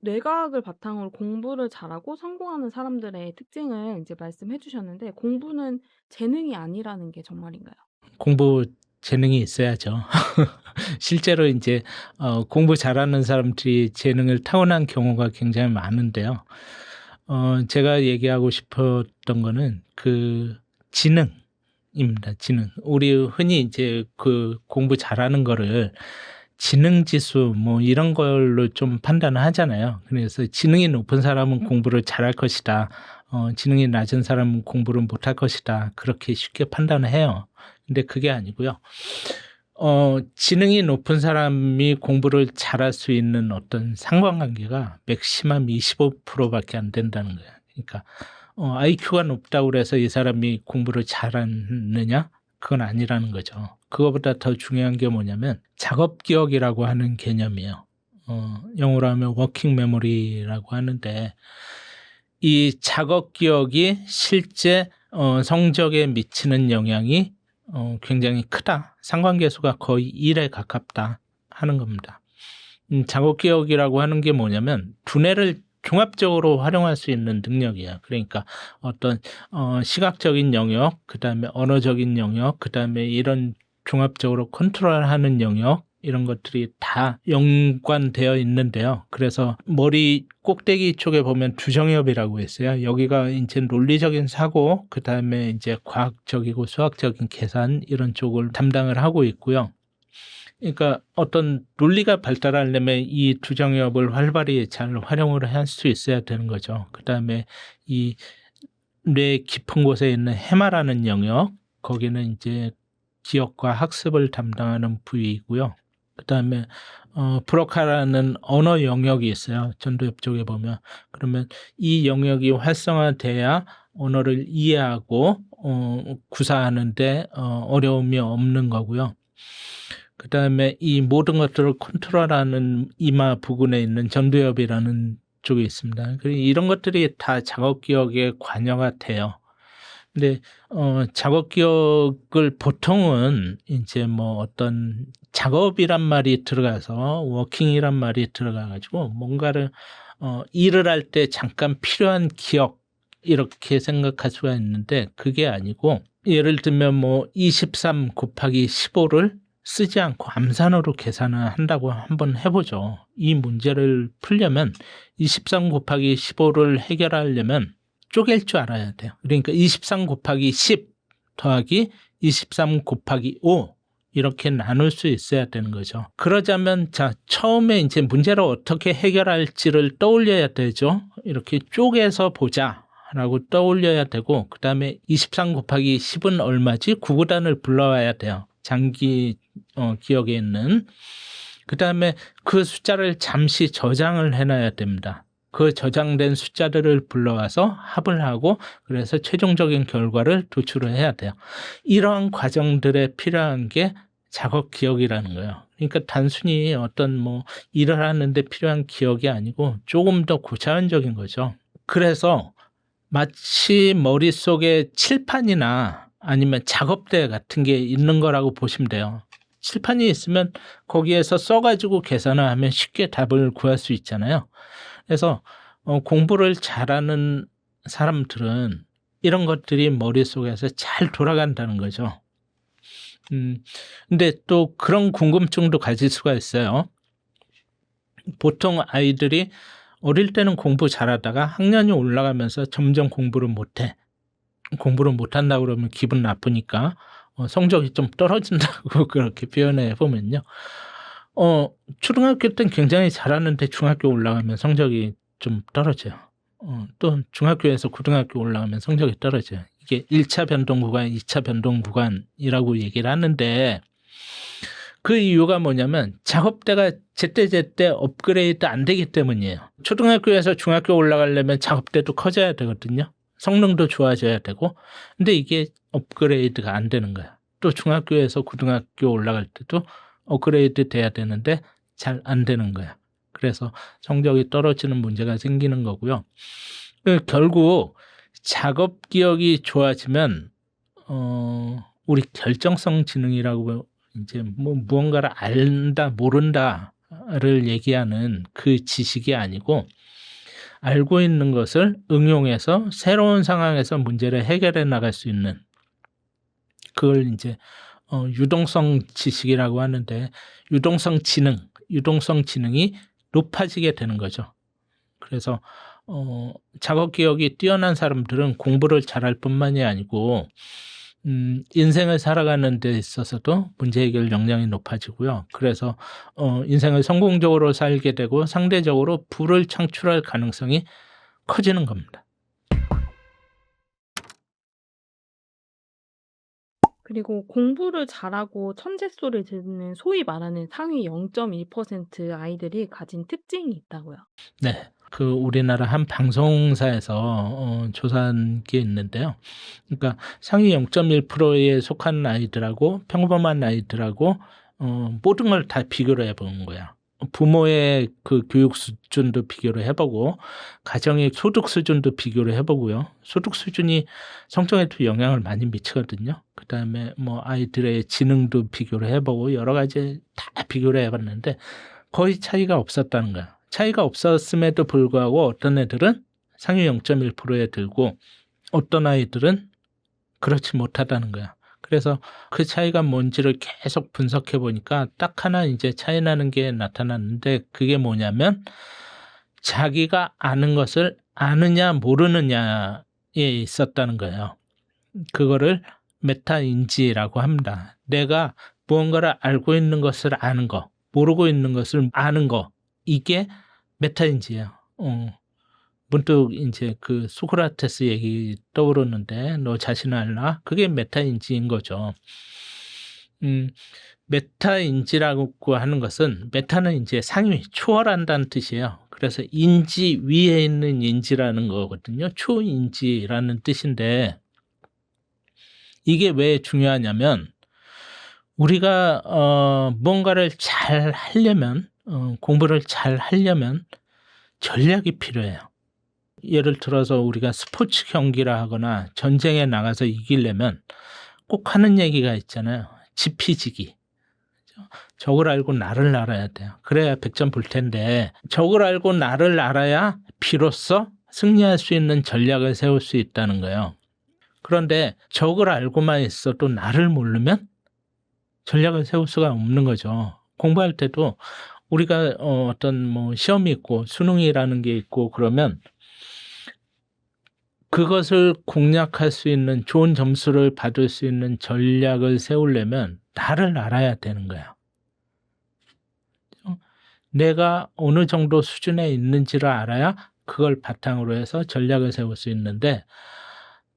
뇌과학을 바탕으로 공부를 잘하고 성공하는 사람들의 특징을 이제 말씀해 주셨는데 공부는 재능이 아니라는 게 정말인가요? 공부 재능이 있어야죠. 실제로 인제 공부 잘하는 사람들이 재능을 타고난 경우가 굉장히 많은데요. 제가 얘기하고 싶었던 거는 그 지능입니다, 지능. 우리 흔히 인제 그 공부 잘하는 거를 지능 지수 뭐 이런 걸로 좀 판단을 하잖아요. 그래서 지능이 높은 사람은 공부를 잘할 것이다. 지능이 낮은 사람은 공부를 못할 것이다. 그렇게 쉽게 판단을 해요. 근데 그게 아니고요. 지능이 높은 사람이 공부를 잘할 수 있는 어떤 상관관계가 맥시멈 25% 밖에 안 된다는 거예요. 그러니까 IQ가 높다고 그래서 이 사람이 공부를 잘하느냐? 그건 아니라는 거죠. 그거보다 더 중요한 게 뭐냐면 작업 기억이라고 하는 개념이에요. 영어로 하면 워킹 메모리라고 하는데 이 작업 기억이 실제 성적에 미치는 영향이 굉장히 크다. 상관계수가 거의 1에 가깝다 하는 겁니다. 작업 기억이라고 하는 게 뭐냐면 두뇌를 종합적으로 활용할 수 있는 능력이에요. 그러니까 어떤 시각적인 영역, 그다음에 언어적인 영역, 그다음에 이런 종합적으로 컨트롤하는 영역, 이런 것들이 다 연관되어 있는데요. 그래서 머리 꼭대기 쪽에 보면 두정엽이라고 있어요. 여기가 이제 논리적인 사고, 그다음에 이제 과학적이고 수학적인 계산 이런 쪽을 담당을 하고 있고요. 그러니까 어떤 논리가 발달하려면 이 두정엽을 활발히 잘 활용을 할 수 있어야 되는 거죠. 그다음에 이 뇌 깊은 곳에 있는 해마라는 영역, 거기는 이제 기억과 학습을 담당하는 부위이고요. 그다음에 브로카라는 언어 영역이 있어요. 전두엽 쪽에 보면. 그러면 이 영역이 활성화돼야 언어를 이해하고 구사하는 데 어려움이 없는 거고요. 그다음에 이 모든 것들을 컨트롤하는 이마 부근에 있는 전두엽이라는 쪽이 있습니다. 이런 것들이 다 작업 기억에 관여가 돼요. 근데 작업 기억을 보통은 이제 뭐 어떤 작업이란 말이 들어가서 워킹이란 말이 들어가 가지고 뭔가를 일을 할 때 잠깐 필요한 기억 이렇게 생각할 수가 있는데 그게 아니고 예를 들면 뭐 23 곱하기 15를 쓰지 않고 암산으로 계산을 한다고 한번 해 보죠. 이 문제를 풀려면 23 곱하기 15를 해결하려면 쪼갤 줄 알아야 돼요. 그러니까 23 곱하기 10 더하기 23 곱하기 5 이렇게 나눌 수 있어야 되는 거죠. 그러자면 자 처음에 이제 문제를 어떻게 해결할지를 떠올려야 되죠. 이렇게 쪼개서 보자라고 떠올려야 되고 그다음에 23 곱하기 10은 얼마지? 구구단을 불러와야 돼요. 장기 기억에 있는. 그다음에 그 숫자를 잠시 저장을 해놔야 됩니다. 그 저장된 숫자들을 불러와서 합을 하고 그래서 최종적인 결과를 도출을 해야 돼요. 이러한 과정들에 필요한 게 작업 기억이라는 거예요. 그러니까 단순히 어떤 뭐 일을 하는데 필요한 기억이 아니고 조금 더 고차원적인 거죠. 그래서 마치 머릿속에 칠판이나 아니면 작업대 같은 게 있는 거라고 보시면 돼요. 칠판이 있으면 거기에서 써가지고 계산을 하면 쉽게 답을 구할 수 있잖아요. 그래서 공부를 잘하는 사람들은 이런 것들이 머릿속에서 잘 돌아간다는 거죠. 근데 또 그런 궁금증도 가질 수가 있어요. 보통 아이들이 어릴 때는 공부 잘하다가 학년이 올라가면서 점점 공부를 못해. 공부를 못한다 그러면 기분 나쁘니까 성적이 좀 떨어진다고 그렇게 표현해 보면요. 초등학교 때는 굉장히 잘하는데 중학교 올라가면 성적이 좀 떨어져요. 또 중학교에서 고등학교 올라가면 성적이 떨어져요. 이게 1차 변동 구간, 2차 변동 구간이라고 얘기를 하는데 그 이유가 뭐냐면 작업대가 제때제때 업그레이드 안 되기 때문이에요. 초등학교에서 중학교 올라가려면 작업대도 커져야 되거든요. 성능도 좋아져야 되고 근데 이게 업그레이드가 안 되는 거야. 또 중학교에서 고등학교 올라갈 때도 업그레이드 돼야 되는데 잘 안 되는 거야. 그래서 성적이 떨어지는 문제가 생기는 거고요. 결국 작업 기억이 좋아지면 우리 결정성 지능이라고 이제 뭐 무언가를 안다 모른다 지식인자를 얘기하는 그 지식이 아니고 알고 있는 것을 응용해서 새로운 상황에서 문제를 해결해 나갈 수 있는 그걸 이제 유동성 지식이라고 하는데 유동성 지능이 높아지게 되는 거죠. 그래서 작업 기억이 뛰어난 사람들은 공부를 잘할 뿐만이 아니고 인생을 살아가는 데 있어서도 문제 해결 역량이 높아지고요. 그래서 인생을 성공적으로 살게 되고 상대적으로 부를 창출할 가능성이 커지는 겁니다. 그리고 공부를 잘하고 천재소를 듣는 소위 말하는 상위 0.1% 아이들이 가진 특징이 있다고요. 네. 그 우리나라 한 방송사에서 조사한 게 있는데요. 그러니까 상위 0.1%에 속한 아이들하고 평범한 아이들하고 모든 걸 다 비교를 해본 거야. 부모의 그 교육 수준도 비교를 해보고 가정의 소득 수준도 비교를 해보고요. 소득 수준이 성적에도 영향을 많이 미치거든요. 그다음에 뭐 아이들의 지능도 비교를 해보고 여러 가지 다 비교를 해봤는데 거의 차이가 없었다는 거야. 차이가 없었음에도 불구하고 어떤 애들은 상위 0.1%에 들고 어떤 아이들은 그렇지 못하다는 거야. 그래서 그 차이가 뭔지를 계속 분석해 보니까 딱 하나 이제 차이 나는 게 나타났는데 그게 뭐냐면 자기가 아는 것을 아느냐 모르느냐에 있었다는 거예요. 그거를 메타인지라고 합니다. 내가 무언가를 알고 있는 것을 아는 거, 모르고 있는 것을 아는 거, 이게 메타인지예요. 문득 이제 그 소크라테스 얘기 떠오르는데 너 자신을 알라? 그게 메타인지인 거죠. 메타인지라고 하는 것은 메타는 이제 상위, 초월한다는 뜻이에요. 그래서 인지 위에 있는 인지라는 거거든요. 초인지라는 뜻인데 이게 왜 중요하냐면 우리가 뭔가를 잘 하려면 공부를 잘 하려면 전략이 필요해요. 예를 들어서 우리가 스포츠 경기를 하거나 전쟁에 나가서 이기려면 꼭 하는 얘기가 있잖아요. 지피지기. 적을 알고 나를 알아야 돼요. 그래야 100점 볼 텐데 적을 알고 나를 알아야 비로소 승리할 수 있는 전략을 세울 수 있다는 거예요. 그런데 적을 알고만 있어도 나를 모르면 전략을 세울 수가 없는 거죠. 공부할 때도 우리가 어떤 뭐 시험이 있고 수능이라는 게 있고 그러면 그것을 공략할 수 있는 좋은 점수를 받을 수 있는 전략을 세우려면 나를 알아야 되는 거야. 내가 어느 정도 수준에 있는지를 알아야 그걸 바탕으로 해서 전략을 세울 수 있는데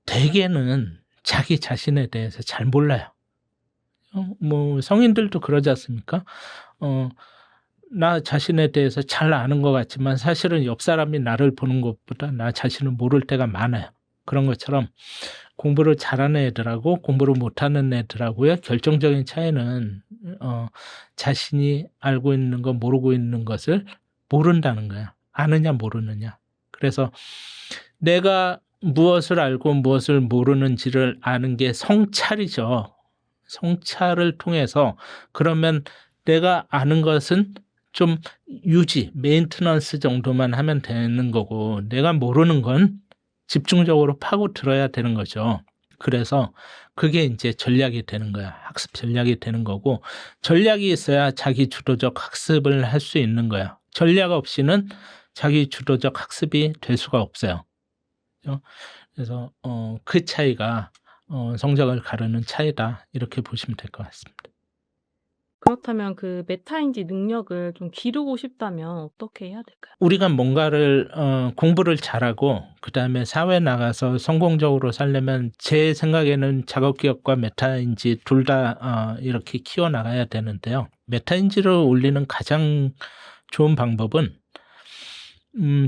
대개는 자기 자신에 대해서 잘 몰라요. 뭐 성인들도 그러지 않습니까? 나 자신에 대해서 잘 아는 것 같지만 사실은 옆 사람이 나를 보는 것보다 나 자신을 모를 때가 많아요. 그런 것처럼 공부를 잘하는 애들하고 공부를 못하는 애들하고의 결정적인 차이는 자신이 알고 있는 것, 모르고 있는 것을 모른다는 거야. 아느냐 모르느냐. 그래서 내가 무엇을 알고 무엇을 모르는지를 아는 게 성찰이죠. 성찰을 통해서 그러면 내가 아는 것은 좀 유지, 메인테넌스 정도만 하면 되는 거고 내가 모르는 건 집중적으로 파고 들어야 되는 거죠. 그래서 그게 이제 전략이 되는 거야. 학습 전략이 되는 거고 전략이 있어야 자기 주도적 학습을 할 수 있는 거야. 전략 없이는 자기 주도적 학습이 될 수가 없어요. 그래서 그 차이가 성적을 가르는 차이다. 이렇게 보시면 될 것 같습니다. 그렇다면 그 메타인지 능력을 좀 기르고 싶다면 어떻게 해야 될까요? 우리가 뭔가를 공부를 잘하고 그다음에 사회에 나가서 성공적으로 살려면 제 생각에는 작업기억과 메타인지 둘 다 이렇게 키워나가야 되는데요. 메타인지를 올리는 가장 좋은 방법은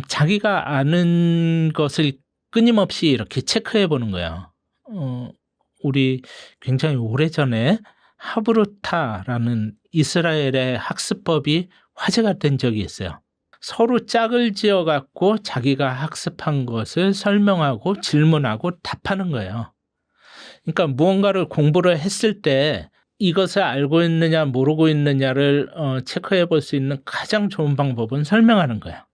자기가 아는 것을 끊임없이 이렇게 체크해 보는 거예요. 우리 굉장히 오래전에 하브루타라는 이스라엘의 학습법이 화제가 된 적이 있어요. 서로 짝을 지어 갖고 자기가 학습한 것을 설명하고 질문하고 답하는 거예요. 그러니까 무언가를 공부를 했을 때 이것을 알고 있느냐 모르고 있느냐를 체크해 볼 수 있는 가장 좋은 방법은 설명하는 거야.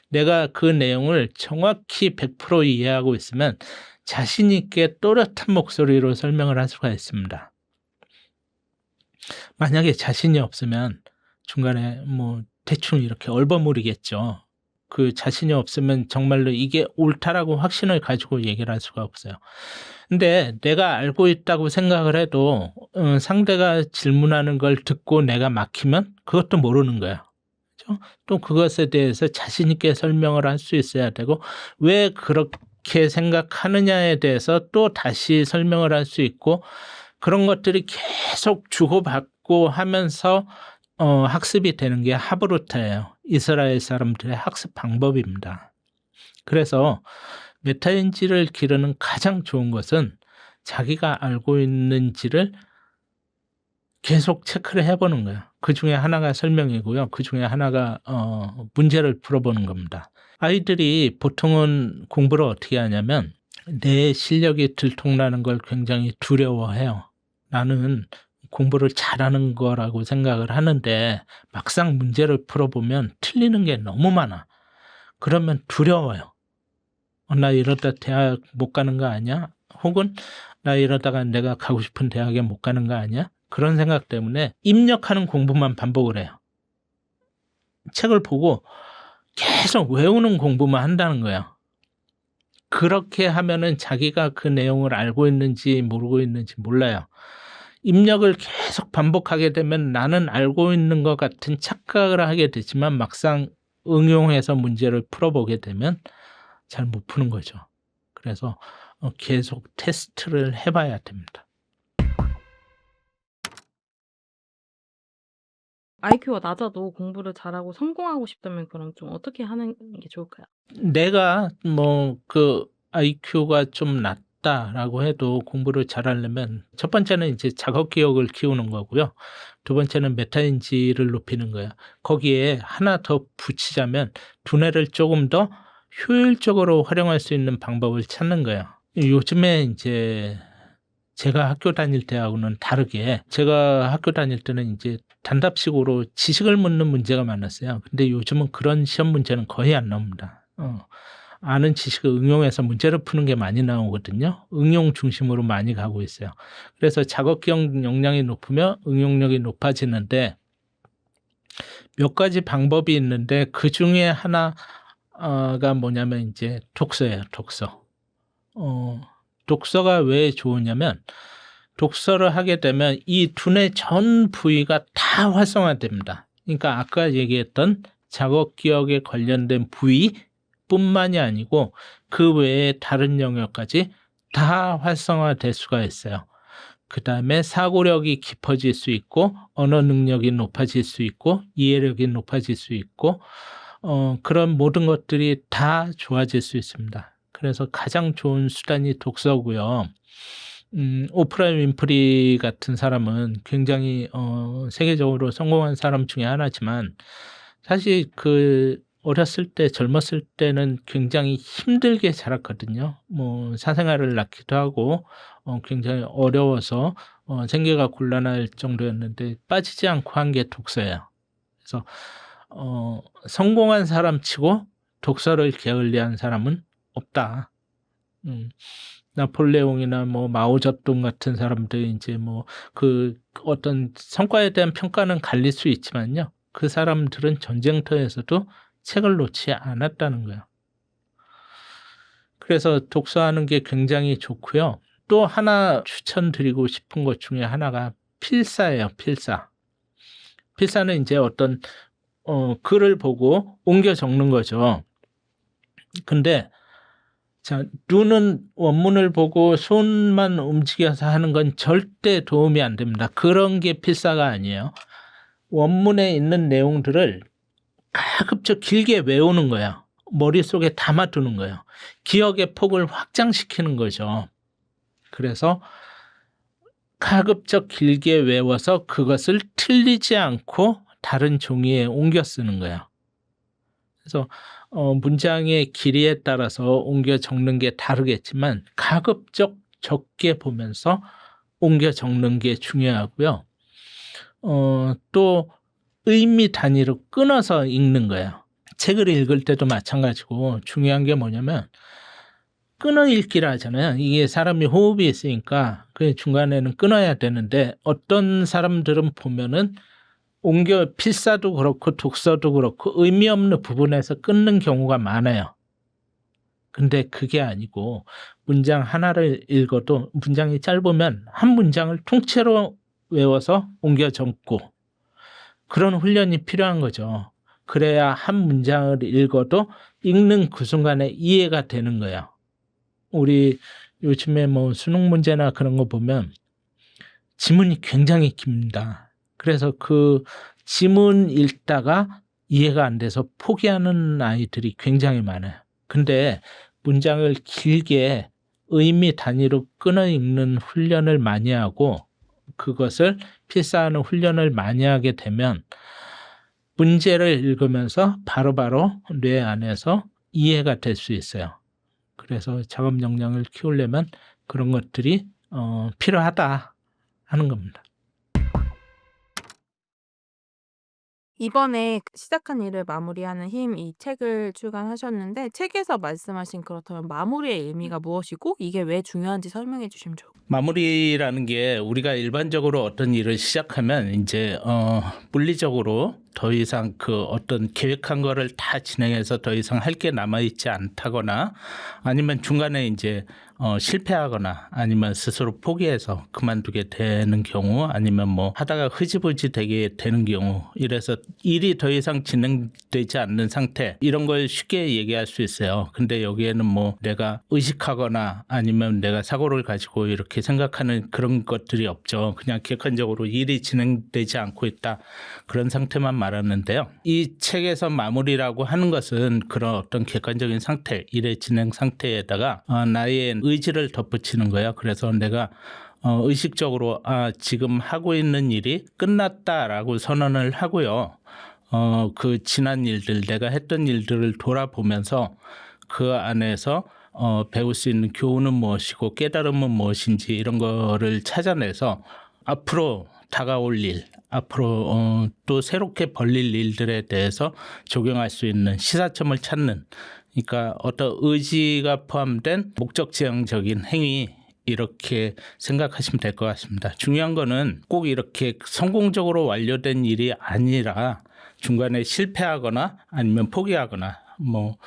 내가 그 내용을 정확히 100% 이해하고 있으면 자신 있게 또렷한 목소리로 설명을 할 수가 있습니다. 만약에 자신이 없으면 중간에 뭐 대충 이렇게 얼버무리겠죠. 그 자신이 없으면 정말로 이게 옳다라고 확신을 가지고 얘기를 할 수가 없어요. 근데 내가 알고 있다고 생각을 해도 상대가 질문하는 걸 듣고 내가 막히면 그것도 모르는 거야. 그렇죠? 또 그것에 대해서 자신 있게 설명을 할 수 있어야 되고 왜 그렇게 생각하느냐에 대해서 또 다시 설명을 할 수 있고 그런 것들이 계속 주고받고 하면서 학습이 되는 게 하브루타예요. 이스라엘 사람들의 학습 방법입니다. 그래서 메타인지를 기르는 가장 좋은 것은 자기가 알고 있는지를 계속 체크를 해보는 거예요. 그 중에 하나가 설명이고요. 그 중에 하나가 문제를 풀어보는 겁니다. 아이들이 보통은 공부를 어떻게 하냐면 내 실력이 들통나는 걸 굉장히 두려워해요. 나는 공부를 잘하는 거라고 생각을 하는데 막상 문제를 풀어보면 틀리는 게 너무 많아. 그러면 두려워요. 나 이러다 대학 못 가는 거 아니야? 혹은 나 이러다가 내가 가고 싶은 대학에 못 가는 거 아니야? 그런 생각 때문에 입력하는 공부만 반복을 해요. 책을 보고 계속 외우는 공부만 한다는 거예요. 그렇게 하면은 자기가 그 내용을 알고 있는지 모르고 있는지 몰라요. 입력을 계속 반복하게 되면 나는 알고 있는 것 같은 착각을 하게 되지만 막상 응용해서 문제를 풀어보게 되면 잘 못 푸는 거죠. 그래서 계속 테스트를 해봐야 됩니다. IQ가 낮아도 공부를 잘하고 성공하고 싶다면 그럼 좀 어떻게 하는 게 좋을까요? 내가 뭐 그 IQ가 좀 낮다라고 해도 공부를 잘하려면 첫 번째는 이제 작업 기억을 키우는 거고요. 두 번째는 메타인지를 높이는 거예요. 거기에 하나 더 붙이자면 두뇌를 조금 더 효율적으로 활용할 수 있는 방법을 찾는 거예요. 요즘에 이제 제가 학교 다닐 때하고는 다르게 제가 학교 다닐 때는 이제 단답식으로 지식을 묻는 문제가 많았어요. 근데 요즘은 그런 시험 문제는 거의 안 나옵니다. 아는 지식을 응용해서 문제를 푸는 게 많이 나오거든요. 응용 중심으로 많이 가고 있어요. 그래서 작업 기억 역량이 높으면 응용력이 높아지는데 몇 가지 방법이 있는데 그 중에 하나가 뭐냐면 이제 독서예요. 독서. 독서가 왜 좋으냐면 독서를 하게 되면 이 두뇌 전 부위가 다 활성화됩니다. 그러니까 아까 얘기했던 작업 기억에 관련된 부위뿐만이 아니고 그 외에 다른 영역까지 다 활성화될 수가 있어요. 그 다음에 사고력이 깊어질 수 있고 언어 능력이 높아질 수 있고 이해력이 높아질 수 있고 그런 모든 것들이 다 좋아질 수 있습니다. 그래서 가장 좋은 수단이 독서고요. 오프라 윈프리 같은 사람은 굉장히 세계적으로 성공한 사람 중에 하나지만 사실 그 어렸을 때 젊었을 때는 굉장히 힘들게 자랐거든요. 뭐 사생활을 낳기도 하고 굉장히 어려워서 생계가 곤란할 정도였는데 빠지지 않고 한 게 독서예요. 그래서 성공한 사람치고 독서를 게을리한 사람은 없다. 나폴레옹이나 뭐 마오쩌둥 같은 사람들이 이제 뭐 그 어떤 성과에 대한 평가는 갈릴 수 있지만요. 그 사람들은 전쟁터에서도 책을 놓지 않았다는 거예요. 그래서 독서하는 게 굉장히 좋고요. 또 하나 추천드리고 싶은 것 중에 하나가 필사예요. 필사. 필사는 이제 어떤 글을 보고 옮겨 적는 거죠. 근데 자, 눈은 원문을 보고 손만 움직여서 하는 건 절대 도움이 안 됩니다. 그런 게 필사가 아니에요. 원문에 있는 내용들을 가급적 길게 외우는 거예요. 머릿속에 담아두는 거예요. 기억의 폭을 확장시키는 거죠. 그래서 가급적 길게 외워서 그것을 틀리지 않고 다른 종이에 옮겨 쓰는 거예요. 그래서 문장의 길이에 따라서 옮겨 적는 게 다르겠지만 가급적 적게 보면서 옮겨 적는 게 중요하고요. 또 의미 단위로 끊어서 읽는 거예요. 책을 읽을 때도 마찬가지고 중요한 게 뭐냐면 끊어 읽기라 하잖아요. 이게 사람이 호흡이 있으니까 그 중간에는 끊어야 되는데 어떤 사람들은 보면은 옮겨 필사도 그렇고 독서도 그렇고 의미 없는 부분에서 끊는 경우가 많아요. 근데 그게 아니고 문장 하나를 읽어도 문장이 짧으면 한 문장을 통째로 외워서 옮겨 적고 그런 훈련이 필요한 거죠. 그래야 한 문장을 읽어도 읽는 그 순간에 이해가 되는 거예요. 우리 요즘에 뭐 수능 문제나 그런 거 보면 지문이 굉장히 깁니다. 그래서 그 지문 읽다가 이해가 안 돼서 포기하는 아이들이 굉장히 많아요. 근데 문장을 길게 의미 단위로 끊어 읽는 훈련을 많이 하고 그것을 필사하는 훈련을 많이 하게 되면 문제를 읽으면서 바로바로 뇌 안에서 이해가 될 수 있어요. 그래서 작업 역량을 키우려면 그런 것들이 필요하다 하는 겁니다. 이번에 시작한 일을 마무리하는 힘 이 책을 출간하셨는데 책에서 말씀하신 그렇다면 마무리의 의미가 무엇이고 이게 왜 중요한지 설명해 주시면 좋을 것 같아요. 마무리라는 게 우리가 일반적으로 어떤 일을 시작하면 이제 물리적으로 더 이상 그 어떤 계획한 거를 다 진행해서 더 이상 할 게 남아 있지 않다거나 아니면 중간에 이제 실패하거나 아니면 스스로 포기해서 그만두게 되는 경우 아니면 뭐 하다가 흐지부지 되게 되는 경우 이래서 일이 더 이상 진행되지 않는 상태 이런 걸 쉽게 얘기할 수 있어요. 근데 여기에는 뭐 내가 의식하거나 아니면 내가 사고를 가지고 이렇게 생각하는 그런 것들이 없죠. 그냥 객관적으로 일이 진행되지 않고 있다. 그런 상태만 말하는데요. 이 책에서 마무리라고 하는 것은 그런 어떤 객관적인 상태, 일의 진행 상태에다가 나의 의지를 덧붙이는 거예요. 그래서 내가 의식적으로 지금 하고 있는 일이 끝났다라고 선언을 하고요. 그 지난 일들, 내가 했던 일들을 돌아보면서 그 안에서 배울 수 있는 교훈은 무엇이고 깨달음은 무엇인지 이런 거를 찾아내서 앞으로 다가올 일, 앞으로 또 새롭게 벌릴 일들에 대해서 적용할 수 있는 시사점을 찾는 그러니까 어떤 의지가 포함된 목적지향적인 행위 이렇게 생각하시면 될 것 같습니다. 중요한 거는 꼭 이렇게 성공적으로 완료된 일이 아니라 중간에 실패하거나 아니면 포기하거나 뭐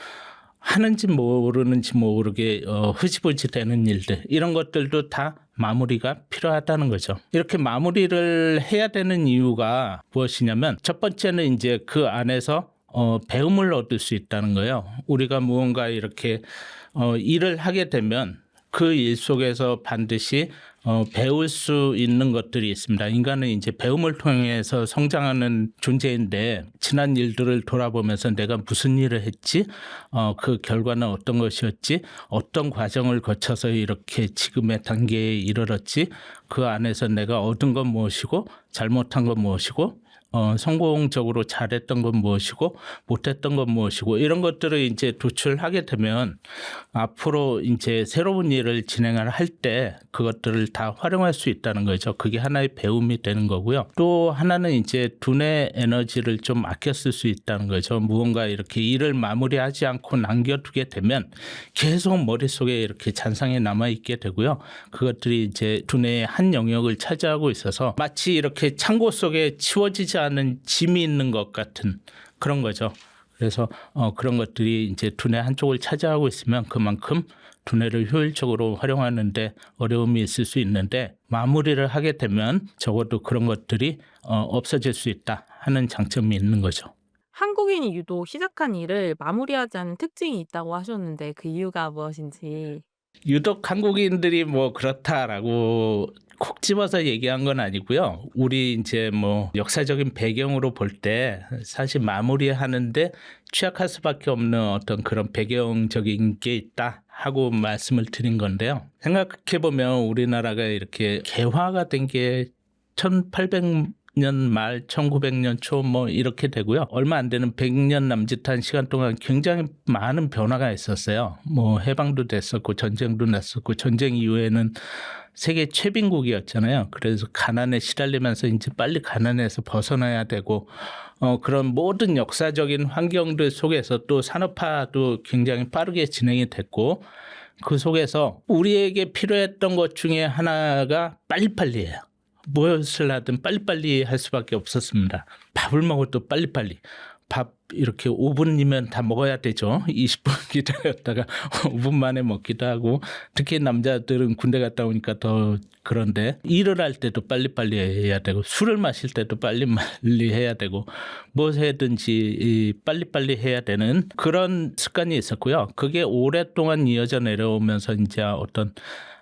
하는지 모르는지 모르게 흐지부지 되는 일들 이런 것들도 다 마무리가 필요하다는 거죠. 이렇게 마무리를 해야 되는 이유가 무엇이냐면 첫 번째는 이제 그 안에서 배움을 얻을 수 있다는 거예요. 우리가 무언가 이렇게 일을 하게 되면 그 일 속에서 반드시 배울 수 있는 것들이 있습니다. 인간은 이제 배움을 통해서 성장하는 존재인데 지난 일들을 돌아보면서 내가 무슨 일을 했지? 그 결과는 어떤 것이었지? 어떤 과정을 거쳐서 이렇게 지금의 단계에 이르렀지? 그 안에서 내가 얻은 건 무엇이고 잘못한 건 무엇이고 성공적으로 잘했던 건 무엇이고 못했던 건 무엇이고 이런 것들을 이제 도출하게 되면 앞으로 이제 새로운 일을 진행을 할 때 그것들을 다 활용할 수 있다는 거죠. 그게 하나의 배움이 되는 거고요. 또 하나는 이제 두뇌 에너지를 좀 아껴 쓸 수 있다는 거죠. 무언가 이렇게 일을 마무리하지 않고 남겨두게 되면 계속 머릿속에 이렇게 잔상이 남아있게 되고요. 그것들이 이제 두뇌의 한 영역을 차지하고 있어서 마치 이렇게 창고 속에 치워지지 않은 짐이 있는 것 같은 그런 거죠. 그래서 그런 것들이 이제 두뇌 한쪽을 차지하고 있으면 그만큼 두뇌를 효율적으로 활용하는데 어려움이 있을 수 있는데 마무리를 하게 되면 적어도 그런 것들이 없어질 수 있다 하는 장점이 있는 거죠. 한국인이 유독 시작한 일을 마무리하지 않는 특징이 있다고 하셨는데 그 이유가 무엇인지. 유독 한국인들이 뭐 그렇다라고 콕 집어서 얘기한 건 아니고요. 우리 이제 뭐 역사적인 배경으로 볼 때 사실 마무리하는데 취약할 수밖에 없는 어떤 그런 배경적인 게 있다 하고 말씀을 드린 건데요. 생각해 보면 우리나라가 이렇게 개화가 된 게 1800년 말 1900년 초 뭐 이렇게 되고요. 얼마 안 되는 100년 남짓한 시간 동안 굉장히 많은 변화가 있었어요. 뭐 해방도 됐었고 전쟁도 났었고 전쟁 이후에는 세계 최빈국이었잖아요. 그래서 가난에 시달리면서 이제 빨리 가난에서 벗어나야 되고 그런 모든 역사적인 환경들 속에서 또 산업화도 굉장히 빠르게 진행이 됐고 그 속에서 우리에게 필요했던 것 중에 하나가 빨리빨리예요. 무엇을 하든 빨리빨리 할 수밖에 없었습니다. 밥을 먹어도 빨리빨리. 밥 이렇게 5분이면 다 먹어야 되죠. 20분 기다렸다가 5분 만에 먹기도 하고 특히 남자들은 군대 갔다 오니까 더 그런데 일을 할 때도 빨리빨리 해야 되고 술을 마실 때도 빨리빨리 해야 되고 무엇이든지 빨리빨리 해야 되는 그런 습관이 있었고요. 그게 오랫동안 이어져 내려오면서 이제 어떤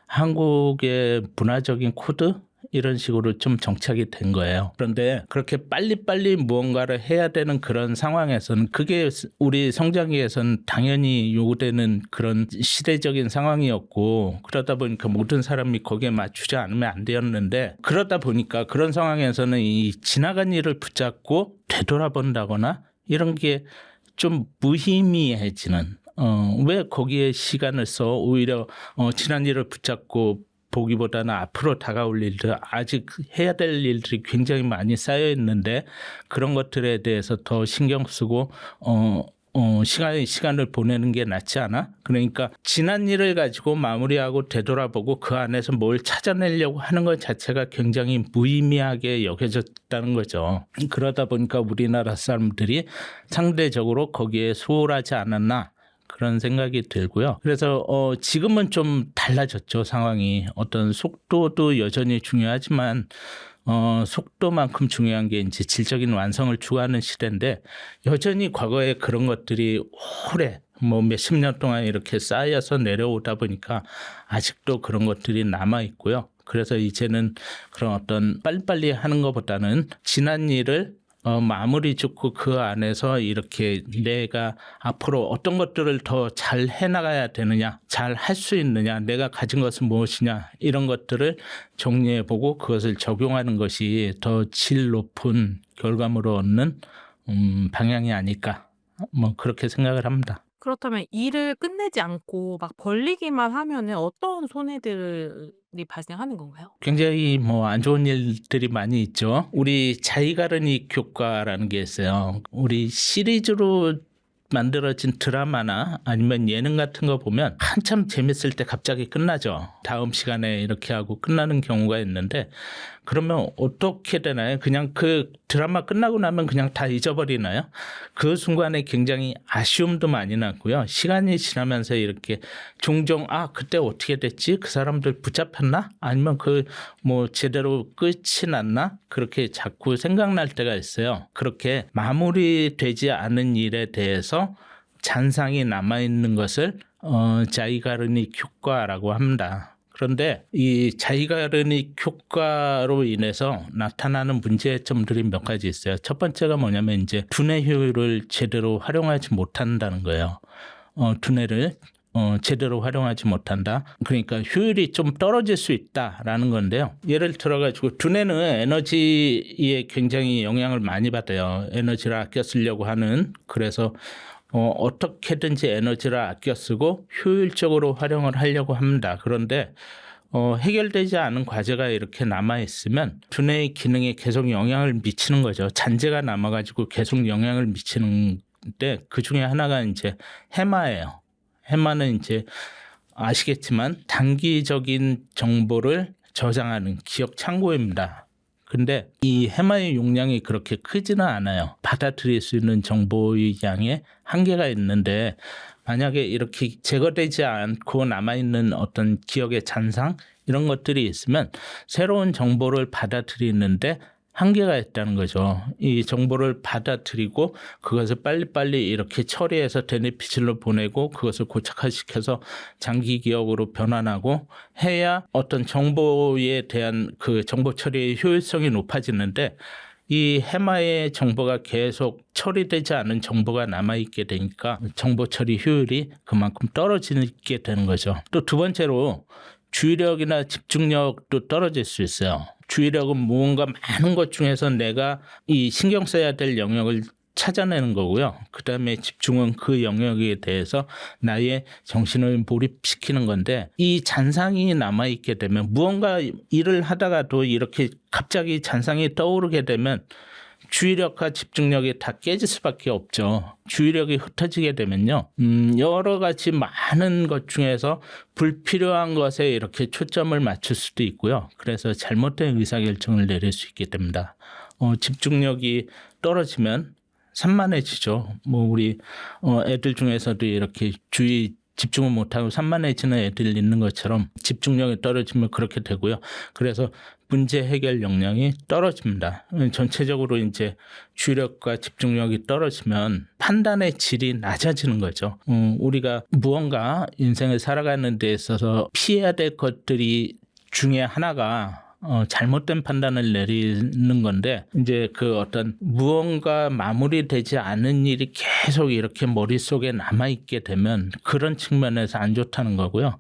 한국의 문화적인 코드 이런 식으로 좀 정착이 된 거예요. 그런데 그렇게 빨리빨리 무언가를 해야 되는 그런 상황에서는 그게 우리 성장기에서는 당연히 요구되는 그런 시대적인 상황이었고 그러다 보니까 모든 사람이 거기에 맞추지 않으면 안 되었는데 그러다 보니까 그런 상황에서는 이 지나간 일을 붙잡고 되돌아본다거나 이런 게 좀 무의미해지는 왜 거기에 시간을 써 오히려 지난 일을 붙잡고 보기보다는 앞으로 다가올 일들 아직 해야 될 일들이 굉장히 많이 쌓여 있는데 그런 것들에 대해서 더 신경 쓰고 시간을 보내는 게 낫지 않아? 그러니까 지난 일을 가지고 마무리하고 되돌아보고 그 안에서 뭘 찾아내려고 하는 것 자체가 굉장히 무의미하게 여겨졌다는 거죠. 그러다 보니까 우리나라 사람들이 상대적으로 거기에 소홀하지 않았나 그런 생각이 들고요. 그래서 지금은 좀 달라졌죠, 상황이. 어떤 속도도 여전히 중요하지만 속도만큼 중요한 게 이제 질적인 완성을 추구하는 시대인데 여전히 과거에 그런 것들이 오래 뭐 몇십 년 동안 이렇게 쌓여서 내려오다 보니까 아직도 그런 것들이 남아 있고요. 그래서 이제는 그런 어떤 빨리빨리 하는 것보다는 지난 일을 마무리 짓고 그 안에서 이렇게 내가 앞으로 어떤 것들을 더 잘 해나가야 되느냐, 잘 할 수 있느냐, 내가 가진 것은 무엇이냐 이런 것들을 정리해보고 그것을 적용하는 것이 더 질 높은 결과물을 얻는 방향이 아닐까 뭐 그렇게 생각을 합니다. 그렇다면 일을 끝내지 않고 막 벌리기만 하면은 어떤 손해들이 발생하는 건가요? 굉장히 뭐 안 좋은 일들이 많이 있죠. 우리 자이가르닉 효과라는 게 있어요. 우리 시리즈로 만들어진 드라마나 아니면 예능 같은 거 보면 한참 재밌을 때 갑자기 끝나죠. 다음 시간에 이렇게 하고 끝나는 경우가 있는데 그러면 어떻게 되나요? 그냥 그 드라마 끝나고 나면 그냥 다 잊어버리나요? 그 순간에 굉장히 아쉬움도 많이 났고요. 시간이 지나면서 이렇게 종종 그때 어떻게 됐지? 그 사람들 붙잡혔나? 아니면 그 뭐 제대로 끝이 났나? 그렇게 자꾸 생각날 때가 있어요. 그렇게 마무리되지 않은 일에 대해서 잔상이 남아있는 것을 자이가르닉 효과라고 합니다. 그런데 이 자이가르닉 효과로 인해서 나타나는 문제점들이 몇 가지 있어요. 첫 번째가 뭐냐면 이제 두뇌 효율을 제대로 활용하지 못한다는 거예요. 두뇌를 제대로 활용하지 못한다. 그러니까 효율이 좀 떨어질 수 있다라는 건데요. 예를 들어가지고 두뇌는 에너지에 굉장히 영향을 많이 받아요. 에너지를 아껴 쓰려고 하는. 그래서 어떻게든지 에너지를 아껴 쓰고 효율적으로 활용을 하려고 합니다. 그런데 해결되지 않은 과제가 이렇게 남아있으면 두뇌의 기능에 계속 영향을 미치는 거죠. 잔재가 남아가지고 계속 영향을 미치는데 그 중에 하나가 이제 해마예요. 해마는 이제 아시겠지만 단기적인 정보를 저장하는 기억 창고입니다. 근데 이 해마의 용량이 그렇게 크지는 않아요. 받아들일 수 있는 정보의 양에 한계가 있는데 만약에 이렇게 제거되지 않고 남아있는 어떤 기억의 잔상 이런 것들이 있으면 새로운 정보를 받아들이는데 한계가 있다는 거죠. 이 정보를 받아들이고 그것을 빨리빨리 이렇게 처리해서 데니피질로 보내고 그것을 고착화시켜서 장기 기억으로 변환하고 해야 어떤 정보에 대한 그 정보 처리의 효율성이 높아지는데 이 해마의 정보가 계속 처리되지 않은 정보가 남아있게 되니까 정보 처리 효율이 그만큼 떨어지게 되는 거죠. 또 두 번째로 주의력이나 집중력도 떨어질 수 있어요. 주의력은 무언가 많은 것 중에서 내가 이 신경 써야 될 영역을 찾아내는 거고요. 그다음에 집중은 그 영역에 대해서 나의 정신을 몰입시키는 건데, 이 잔상이 남아있게 되면, 무언가 일을 하다가도 이렇게 갑자기 잔상이 떠오르게 되면 주의력과 집중력이 다 깨질 수밖에 없죠. 주의력이 흩어지게 되면요, 여러 가지 많은 것 중에서 불필요한 것에 이렇게 초점을 맞출 수도 있고요. 그래서 잘못된 의사결정을 내릴 수 있게 됩니다. 집중력이 떨어지면 산만해지죠. 우리 애들 중에서도 이렇게 집중을 못하고 산만해지는 애들이 있는 것처럼 집중력이 떨어지면 그렇게 되고요. 그래서 문제 해결 역량이 떨어집니다. 전체적으로 이제 주의력과 집중력이 떨어지면 판단의 질이 낮아지는 거죠. 우리가 무언가 인생을 살아가는 데 있어서 피해야 될 것들이 중에 하나가 잘못된 판단을 내리는 건데, 이제 그 어떤 무언가 마무리되지 않은 일이 계속 이렇게 머릿속에 남아있게 되면 그런 측면에서 안 좋다는 거고요.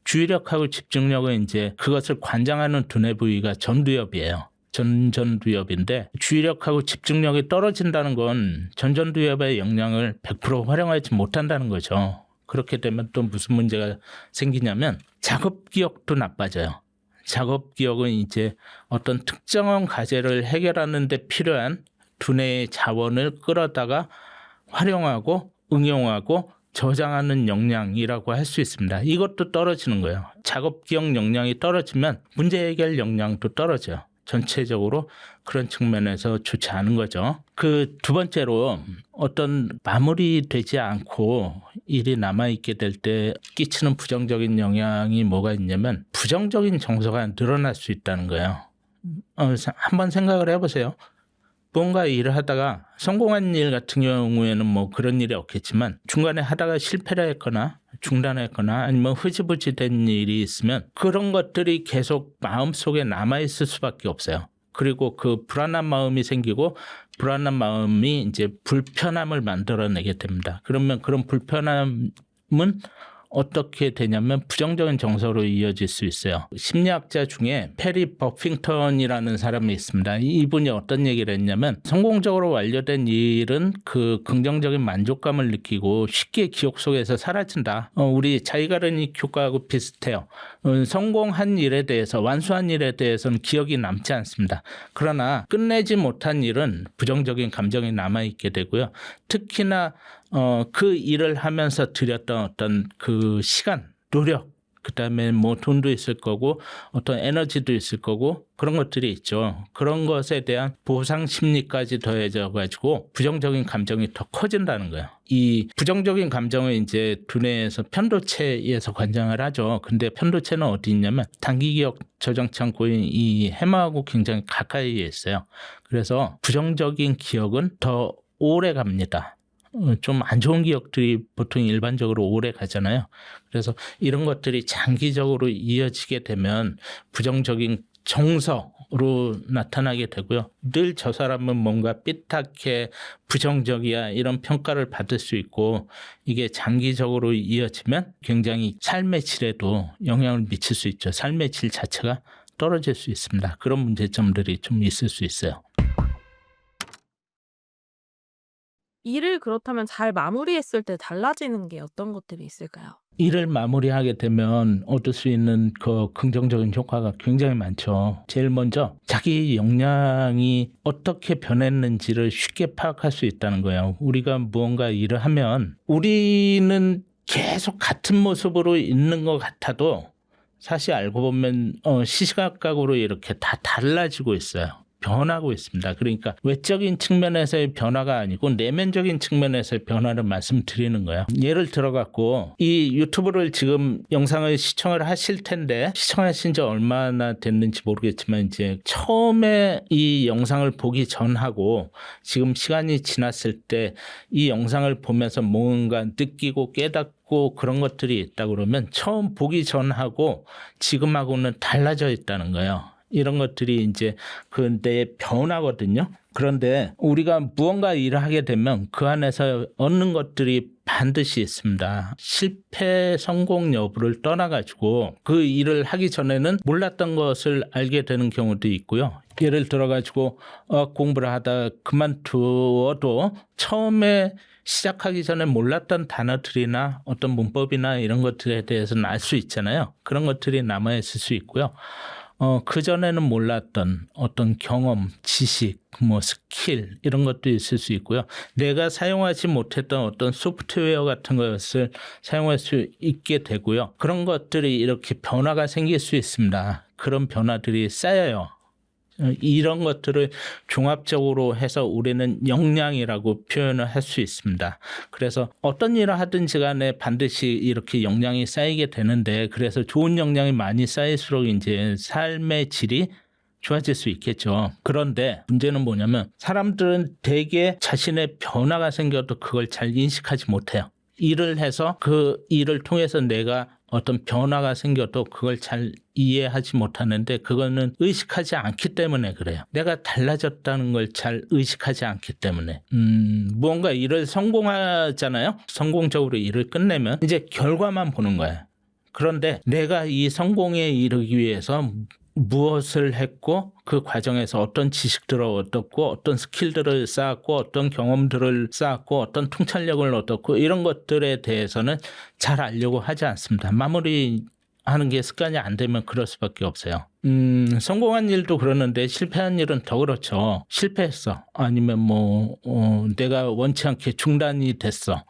주의력하고 집중력은 이제 그것을 관장하는 두뇌 부위가 전두엽이에요. 전두엽인데, 주의력하고 집중력이 떨어진다는 건 전두엽의 역량을 100% 활용하지 못한다는 거죠. 그렇게 되면 또 무슨 문제가 생기냐면 작업 기억도 나빠져요. 작업 기억은 이제 어떤 특정한 과제를 해결하는 데 필요한 두뇌의 자원을 끌어다가 활용하고 응용하고 저장하는 역량이라고 할 수 있습니다. 이것도 떨어지는 거예요. 작업 기억 역량이 떨어지면 문제 해결 역량도 떨어져요. 전체적으로 그런 측면에서 좋지 않은 거죠. 그 두 번째로, 어떤 마무리되지 않고 일이 남아있게 될 때 끼치는 부정적인 영향이 뭐가 있냐면 부정적인 정서가 늘어날 수 있다는 거예요. 한번 생각을 해보세요. 뭔가 일을 하다가 성공한 일 같은 경우에는 뭐 그런 일이 없겠지만, 중간에 하다가 실패를 했거나 중단했거나 아니면 흐지부지 된 일이 있으면 그런 것들이 계속 마음속에 남아있을 수밖에 없어요. 그리고 그 불안한 마음이 생기고, 불안한 마음이 이제 불편함을 만들어내게 됩니다. 그러면 그런 불편함은 어떻게 되냐면 부정적인 정서로 이어질 수 있어요. 심리학자 중에 페리 버핑턴이라는 사람이 있습니다. 이분이 어떤 얘기를 했냐면, 성공적으로 완료된 일은 그 긍정적인 만족감을 느끼고 쉽게 기억 속에서 사라진다. 우리 자기가르니 효과하고 비슷해요. 성공한 일에 대해서, 완수한 일에 대해서는 기억이 남지 않습니다. 그러나 끝내지 못한 일은 부정적인 감정이 남아있게 되고요. 특히나 그 일을 하면서 들였던 어떤 그 시간, 노력, 그다음에 뭐 돈도 있을 거고 어떤 에너지도 있을 거고 그런 것들이 있죠. 그런 것에 대한 보상 심리까지 더해져 가지고 부정적인 감정이 더 커진다는 거예요. 이 부정적인 감정을 이제 두뇌에서 편도체에서 관장을 하죠. 근데 편도체는 어디 있냐면 단기기억 저장 창고인 이 해마하고 굉장히 가까이에 있어요. 그래서 부정적인 기억은 더 오래 갑니다. 좀 안 좋은 기억들이 보통 일반적으로 오래 가잖아요. 그래서 이런 것들이 장기적으로 이어지게 되면 부정적인 정서로 나타나게 되고요. 늘 저 사람은 뭔가 삐딱해, 부정적이야, 이런 평가를 받을 수 있고, 이게 장기적으로 이어지면 굉장히 삶의 질에도 영향을 미칠 수 있죠. 삶의 질 자체가 떨어질 수 있습니다. 그런 문제점들이 좀 있을 수 있어요. 일을 그렇다면 잘 마무리했을 때 달라지는 게 어떤 것들이 있을까요? 일을 마무리하게 되면 얻을 수 있는 그 긍정적인 효과가 굉장히 많죠. 제일 먼저 자기 역량이 어떻게 변했는지를 쉽게 파악할 수 있다는 거예요. 우리가 무언가 일을 하면 우리는 계속 같은 모습으로 있는 것 같아도 사실 알고 보면 시시각각으로 이렇게 다 달라지고 있어요. 변하고 있습니다. 그러니까 외적인 측면에서의 변화가 아니고 내면적인 측면에서의 변화를 말씀드리는 거예요. 예를 들어갖고 이 유튜브를 지금 영상을 시청을 하실 텐데, 시청하신 지 얼마나 됐는지 모르겠지만 이제 처음에 이 영상을 보기 전하고 지금 시간이 지났을 때 이 영상을 보면서 뭔가 느끼고 깨닫고 그런 것들이 있다 그러면 처음 보기 전하고 지금하고는 달라져 있다는 거예요. 이런 것들이 이제 그 내 변화거든요. 그런데 우리가 무언가 일을 하게 되면 그 안에서 얻는 것들이 반드시 있습니다. 실패 성공 여부를 떠나가지고 그 일을 하기 전에는 몰랐던 것을 알게 되는 경우도 있고요. 예를 들어가지고 공부를 하다 그만두어도 처음에 시작하기 전에 몰랐던 단어들이나 어떤 문법이나 이런 것들에 대해서는 알 수 있잖아요. 그런 것들이 남아있을 수 있고요. 그전에는 몰랐던 어떤 경험, 지식, 뭐 스킬 이런 것도 있을 수 있고요. 내가 사용하지 못했던 어떤 소프트웨어 같은 것을 사용할 수 있게 되고요. 그런 것들이 이렇게 변화가 생길 수 있습니다. 그런 변화들이 쌓여요. 이런 것들을 종합적으로 해서 우리는 역량이라고 표현을 할 수 있습니다. 그래서 어떤 일을 하든지 간에 반드시 이렇게 역량이 쌓이게 되는데, 그래서 좋은 역량이 많이 쌓일수록 이제 삶의 질이 좋아질 수 있겠죠. 그런데 문제는 뭐냐면 사람들은 대개 자신의 변화가 생겨도 그걸 잘 인식하지 못해요. 일을 해서 그 일을 통해서 내가 어떤 변화가 생겨도 그걸 잘 이해하지 못하는데, 그거는 의식하지 않기 때문에 그래요. 내가 달라졌다는 걸 잘 의식하지 않기 때문에. 무언가 일을 성공하잖아요. 성공적으로 일을 끝내면 이제 결과만 보는 거예요. 그런데 내가 이 성공에 이르기 위해서 무엇을 했고, 그 과정에서 어떤 지식들을 얻었고, 어떤 스킬들을 쌓았고, 어떤 경험들을 쌓았고, 어떤 통찰력을 얻었고, 이런 것들에 대해서는 잘 알려고 하지 않습니다. 마무리하는 게 습관이 안 되면 그럴 수밖에 없어요. 성공한 일도 그러는데 실패한 일은 더 그렇죠. 실패했어. 아니면 내가 원치 않게 중단이 됐어.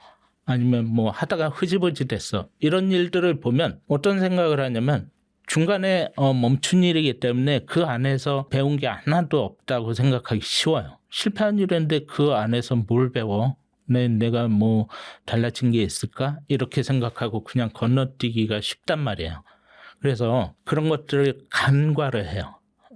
아니면 하다가 흐지부지 됐어. 이런 일들을 보면 어떤 생각을 하냐면, 중간에 멈춘 일이기 때문에 그 안에서 배운 게 하나도 없다고 생각하기 쉬워요. 실패한 일인데 그 안에서 뭘 배워? 내가 달라진 게 있을까? 이렇게 생각하고 그냥 건너뛰기가 쉽단 말이에요. 그래서 그런 것들을 간과를 해요.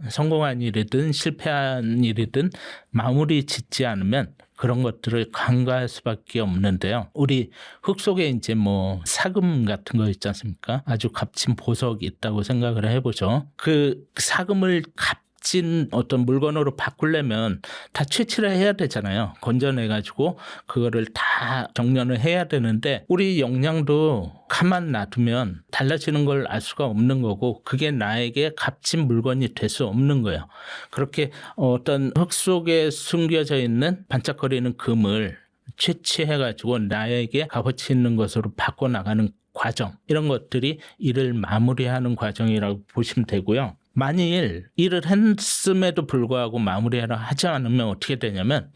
성공한 일이든 실패한 일이든 마무리 짓지 않으면 그런 것들을 간과할 수밖에 없는데요. 우리 흙 속에 이제 사금 같은 거 있지 않습니까? 아주 값진 보석이 있다고 생각을 해보죠. 그 사금을 값진 어떤 물건으로 바꾸려면 다 채취를 해야 되잖아요. 건져내가지고 그거를 다 정렬을 해야 되는데, 우리 역량도 가만 놔두면 달라지는 걸 알 수가 없는 거고, 그게 나에게 값진 물건이 될 수 없는 거예요. 그렇게 어떤 흙 속에 숨겨져 있는 반짝거리는 금을 채취해가지고 나에게 값어치 있는 것으로 바꿔나가는 과정, 이런 것들이 일을 마무리하는 과정이라고 보시면 되고요. 만일 일을 했음에도 불구하고 마무리하려 하지 않으면 어떻게 되냐면,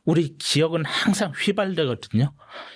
우리 기억은 항상 휘발되거든요.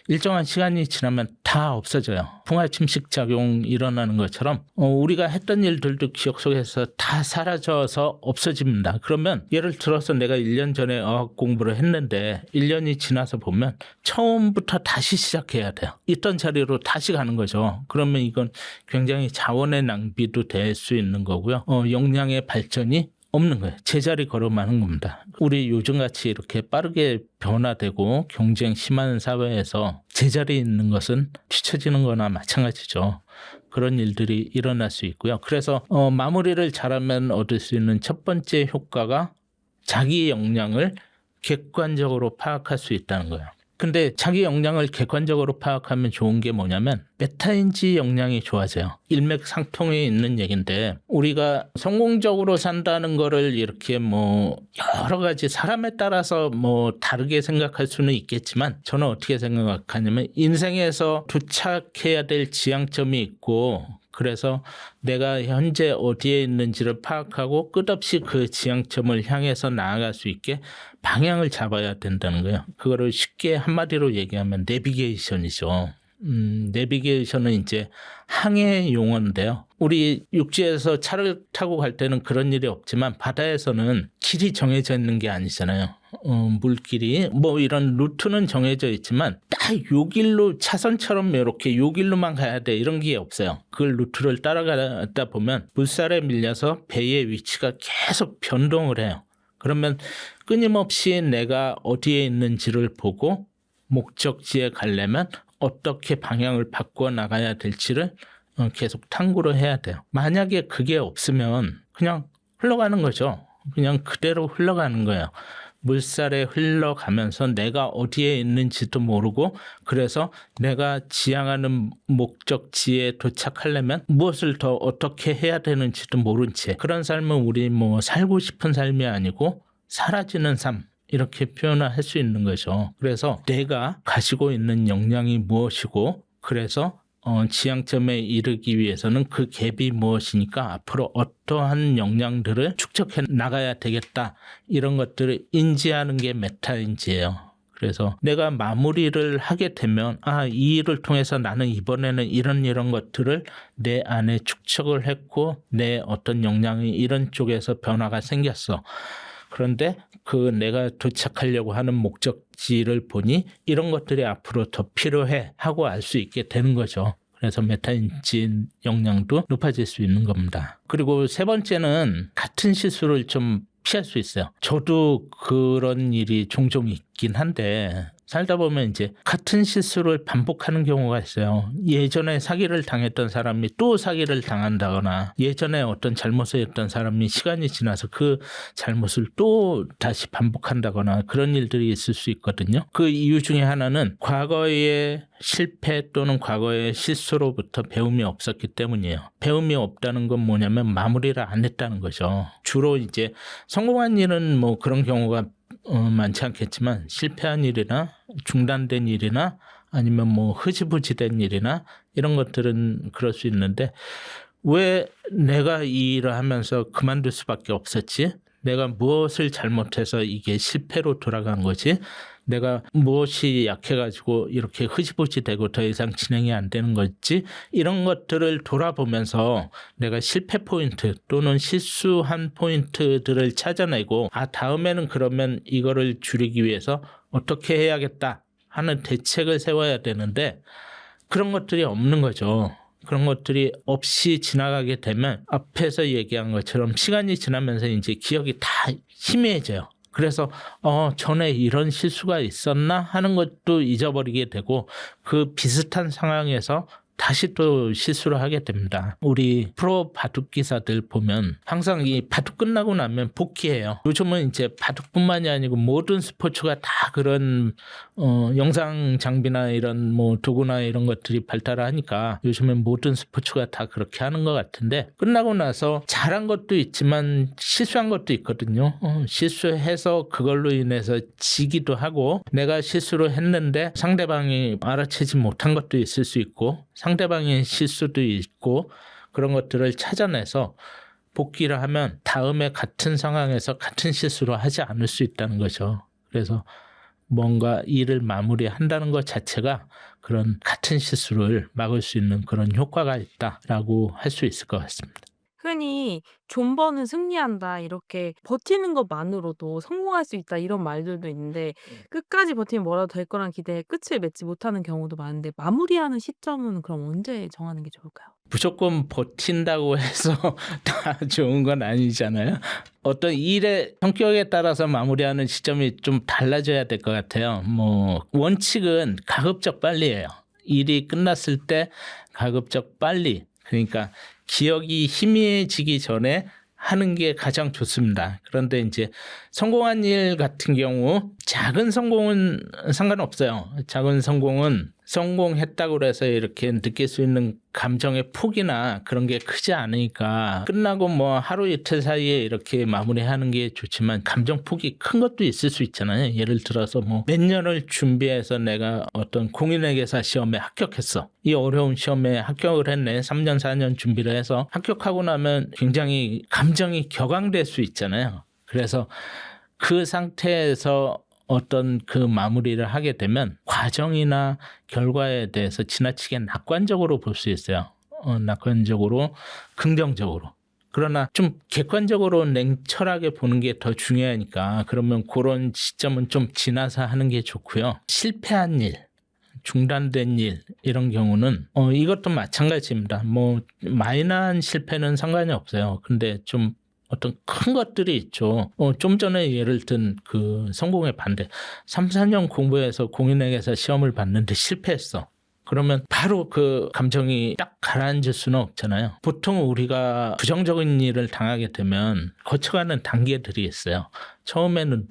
일정한 시간이 지나면 다 없어져요. 풍화 침식 작용 일어나는 것처럼 우리가 했던 일들도 기억 속에서 다 사라져서 없어집니다. 그러면 예를 들어서 내가 1년 전에 어학 공부를 했는데 1년이 지나서 보면 처음부터 다시 시작해야 돼요. 있던 자리로 다시 가는 거죠. 그러면 이건 굉장히 자원의 낭비도 될 수 있는 거고요. 역량의 발전이 없는 거예요. 제자리 걸어가는 겁니다. 우리 요즘같이 이렇게 빠르게 변화되고 경쟁 심한 사회에서 제자리에 있는 것은 뒤처지는 거나 마찬가지죠. 그런 일들이 일어날 수 있고요. 그래서 마무리를 잘하면 얻을 수 있는 첫 번째 효과가 자기 역량을 객관적으로 파악할 수 있다는 거예요. 근데 자기 역량을 객관적으로 파악하면 좋은 게 뭐냐면 메타인지 역량이 좋아져요. 일맥상통에 있는 얘기인데, 우리가 성공적으로 산다는 거를 이렇게 여러 가지 사람에 따라서 다르게 생각할 수는 있겠지만, 저는 어떻게 생각하냐면 인생에서 도착해야 될 지향점이 있고, 그래서 내가 현재 어디에 있는지를 파악하고 끝없이 그 지향점을 향해서 나아갈 수 있게 방향을 잡아야 된다는 거예요. 그거를 쉽게 한마디로 얘기하면 내비게이션이죠. 내비게이션은 이제 항해 용어인데요. 우리 육지에서 차를 타고 갈 때는 그런 일이 없지만 바다에서는 길이 정해져 있는 게 아니잖아요. 물길이 이런 루트는 정해져 있지만 딱 요 길로 차선처럼 이렇게 요 길로만 가야 돼 이런 게 없어요. 그 루트를 따라가다 보면 물살에 밀려서 배의 위치가 계속 변동을 해요. 그러면 끊임없이 내가 어디에 있는지를 보고 목적지에 가려면 어떻게 방향을 바꿔 나가야 될지를 계속 탐구를 해야 돼요. 만약에 그게 없으면 그냥 흘러가는 거죠. 그냥 그대로 흘러가는 거예요. 물살에 흘러가면서 내가 어디에 있는지도 모르고 그래서 내가 지향하는 목적지에 도착하려면 무엇을 더 어떻게 해야 되는지도 모른 채 그런 삶은 우리 뭐 살고 싶은 삶이 아니고 사라지는 삶 이렇게 표현을 할 수 있는 거죠. 그래서 내가 가지고 있는 역량이 무엇이고 그래서 지향점에 이르기 위해서는 그 갭이 무엇이니까 앞으로 어떠한 역량들을 축적해 나가야 되겠다. 이런 것들을 인지하는 게 메타인지예요. 그래서 내가 마무리를 하게 되면 이 일을 통해서 나는 이번에는 이런 것들을 내 안에 축적을 했고 내 어떤 역량이 이런 쪽에서 변화가 생겼어. 그런데 그 내가 도착하려고 하는 목적지를 보니 이런 것들이 앞으로 더 필요해 하고 알 수 있게 되는 거죠. 그래서 메타인지 역량도 높아질 수 있는 겁니다. 그리고 세 번째는 같은 실수를 좀 피할 수 있어요. 저도 그런 일이 종종 있긴 한데 살다 보면 이제 같은 실수를 반복하는 경우가 있어요. 예전에 사기를 당했던 사람이 또 사기를 당한다거나 예전에 어떤 잘못을 했던 사람이 시간이 지나서 그 잘못을 또 다시 반복한다거나 그런 일들이 있을 수 있거든요. 그 이유 중에 하나는 과거의 실패 또는 과거의 실수로부터 배움이 없었기 때문이에요. 배움이 없다는 건 뭐냐면 마무리를 안 했다는 거죠. 주로 이제 성공한 일은 뭐 그런 경우가 많지 않겠지만 실패한 일이나 중단된 일이나 아니면 뭐 흐지부지된 일이나 이런 것들은 그럴 수 있는데 왜 내가 이 일을 하면서 그만둘 수밖에 없었지? 내가 무엇을 잘못해서 이게 실패로 돌아간 거지? 내가 무엇이 약해가지고 이렇게 흐지부지되고 더 이상 진행이 안 되는 거지? 이런 것들을 돌아보면서 내가 실패 포인트 또는 실수한 포인트들을 찾아내고 다음에는 그러면 이거를 줄이기 위해서 어떻게 해야겠다 하는 대책을 세워야 되는데 그런 것들이 없는 거죠. 그런 것들이 없이 지나가게 되면 앞에서 얘기한 것처럼 시간이 지나면서 이제 기억이 다 희미해져요. 그래서 전에 이런 실수가 있었나 하는 것도 잊어버리게 되고 그 비슷한 상황에서 다시 또 실수를 하게 됩니다. 우리 프로 바둑 기사들 보면 항상 이 바둑 끝나고 나면 복귀해요. 요즘은 이제 바둑뿐만이 아니고 모든 스포츠가 다 그런 영상 장비나 이런 뭐 도구나 이런 것들이 발달을 하니까 요즘엔 모든 스포츠가 다 그렇게 하는 것 같은데 끝나고 나서 잘한 것도 있지만 실수한 것도 있거든요. 실수해서 그걸로 인해서 지기도 하고 내가 실수를 했는데 상대방이 알아채지 못한 것도 있을 수 있고 상대방의 실수도 있고 그런 것들을 찾아내서 복귀를 하면 다음에 같은 상황에서 같은 실수를 하지 않을 수 있다는 거죠. 그래서 뭔가 일을 마무리한다는 것 자체가 그런 같은 실수를 막을 수 있는 그런 효과가 있다라고 할 수 있을 것 같습니다. 흔히 존버는 승리한다 이렇게 버티는 것만으로도 성공할 수 있다 이런 말들도 있는데 끝까지 버티면 뭐라도 될 거란 기대에 끝을 맺지 못하는 경우도 많은데 마무리하는 시점은 그럼 언제 정하는 게 좋을까요? 무조건 버틴다고 해서 다 좋은 건 아니잖아요. 어떤 일의 성격에 따라서 마무리하는 시점이 좀 달라져야 될 것 같아요. 뭐 원칙은 가급적 빨리예요. 일이 끝났을 때 가급적 빨리. 그러니까 기억이 희미해지기 전에 하는 게 가장 좋습니다. 그런데 이제 성공한 일 같은 경우 작은 성공은 상관없어요. 작은 성공은 성공했다고 해서 이렇게 느낄 수 있는 감정의 폭이나 그런 게 크지 않으니까 끝나고 뭐 하루 이틀 사이에 이렇게 마무리하는 게 좋지만 감정 폭이 큰 것도 있을 수 있잖아요. 예를 들어서 뭐 몇 년을 준비해서 내가 어떤 공인회계사 시험에 합격했어. 이 어려운 시험에 합격을 했네. 3년 4년 준비를 해서 합격하고 나면 굉장히 감정이 격앙될 수 있잖아요. 그래서 그 상태에서 어떤 그 마무리를 하게 되면 과정이나 결과에 대해서 지나치게 낙관적으로 볼 수 있어요. 낙관적으로, 긍정적으로. 그러나 좀 객관적으로 냉철하게 보는 게 더 중요하니까 그러면 그런 시점은 좀 지나서 하는 게 좋고요. 실패한 일, 중단된 일 이런 경우는 이것도 마찬가지입니다. 뭐 마이너한 실패는 상관이 없어요. 근데 좀 어떤 큰 것들이 있죠. 좀 전에 예를 든 그 성공의 반대. 3, 4년 공부해서 공인회계사 시험을 봤는데 실패했어. 그러면 바로 그 감정이 딱 가라앉을 수는 없잖아요. 보통 우리가 부정적인 일을 당하게 되면 거쳐가는 단계들이 있어요. 처음에는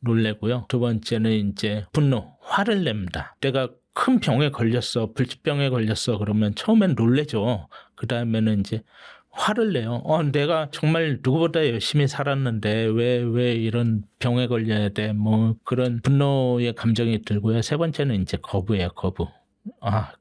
놀래고요. 두 번째는 이제 분노, 화를 냅니다. 내가 큰 병에 걸렸어, 불치병에 걸렸어 그러면 처음엔 놀래죠. 그 다음에는 이제 화를 내요. 내가 정말 누구보다 열심히 살았는데 왜 이런 병에 걸려야 돼? 뭐 그런 분노의 감정이 들고요. 세 번째는 이제 거부예요. 거부.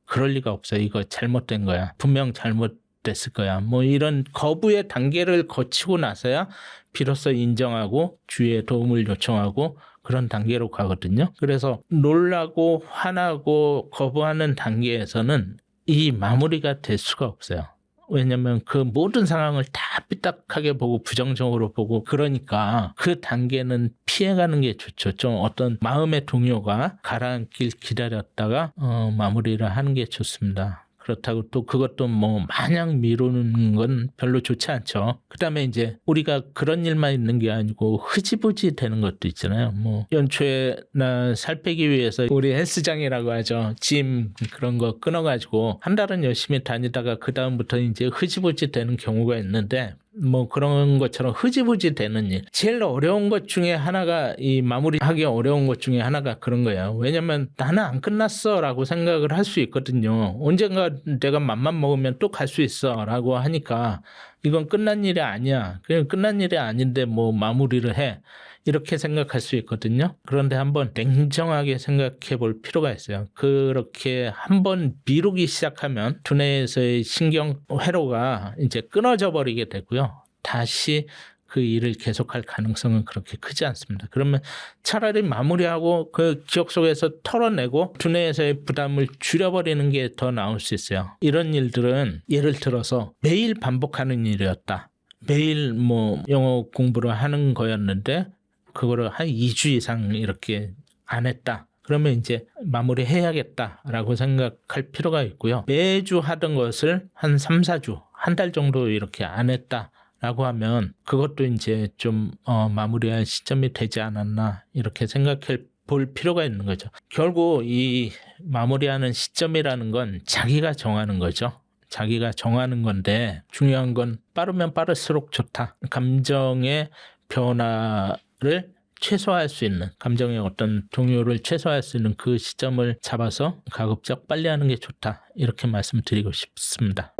그럴 리가 없어. 이거 잘못된 거야. 분명 잘못됐을 거야. 뭐 이런 거부의 단계를 거치고 나서야 비로소 인정하고 주위의 도움을 요청하고 그런 단계로 가거든요. 그래서 놀라고 화나고 거부하는 단계에서는 이 마무리가 될 수가 없어요. 왜냐면 그 모든 상황을 다 삐딱하게 보고 부정적으로 보고 그러니까 그 단계는 피해가는 게 좋죠. 좀 어떤 마음의 동요가 가라앉길 기다렸다가 마무리를 하는 게 좋습니다. 그렇다고 또 그것도 뭐 마냥 미루는 건 별로 좋지 않죠. 그다음에 이제 우리가 그런 일만 있는 게 아니고 흐지부지 되는 것도 있잖아요. 뭐 연초에 나 살 빼기 위해서 우리 헬스장이라고 하죠. 짐 그런 거 끊어가지고 한 달은 열심히 다니다가 그 다음부터 이제 흐지부지 되는 경우가 있는데 뭐 그런 것처럼 흐지부지 되는 일. 제일 어려운 것 중에 하나가 이 마무리하기 어려운 것 중에 하나가 그런 거예요. 왜냐면 나는 안 끝났어 라고 생각을 할 수 있거든요. 언젠가 내가 맘만 먹으면 또 갈 수 있어 라고 하니까 이건 끝난 일이 아니야. 그냥 끝난 일이 아닌데 뭐 마무리를 해. 이렇게 생각할 수 있거든요. 그런데 한번 냉정하게 생각해 볼 필요가 있어요. 그렇게 한번 미루기 시작하면 두뇌에서의 신경 회로가 이제 끊어져 버리게 되고요. 다시 그 일을 계속할 가능성은 그렇게 크지 않습니다. 그러면 차라리 마무리하고 그 기억 속에서 털어내고 두뇌에서의 부담을 줄여버리는 게 더 나을 수 있어요. 이런 일들은 예를 들어서 매일 반복하는 일이었다. 매일 뭐 영어 공부를 하는 거였는데 그거를 한 2주 이상 이렇게 안 했다. 그러면 이제 마무리해야겠다라고 생각할 필요가 있고요. 매주 하던 것을 한 3, 4주, 한 달 정도 이렇게 안 했다라고 하면 그것도 이제 좀 마무리할 시점이 되지 않았나 이렇게 생각해 볼 필요가 있는 거죠. 결국 이 마무리하는 시점이라는 건 자기가 정하는 거죠. 자기가 정하는 건데 중요한 건 빠르면 빠를수록 좋다. 감정의 변화를 최소화할 수 있는 감정의 어떤 동요를 최소화할 수 있는 그 시점을 잡아서 가급적 빨리 하는 게 좋다. 이렇게 말씀드리고 싶습니다.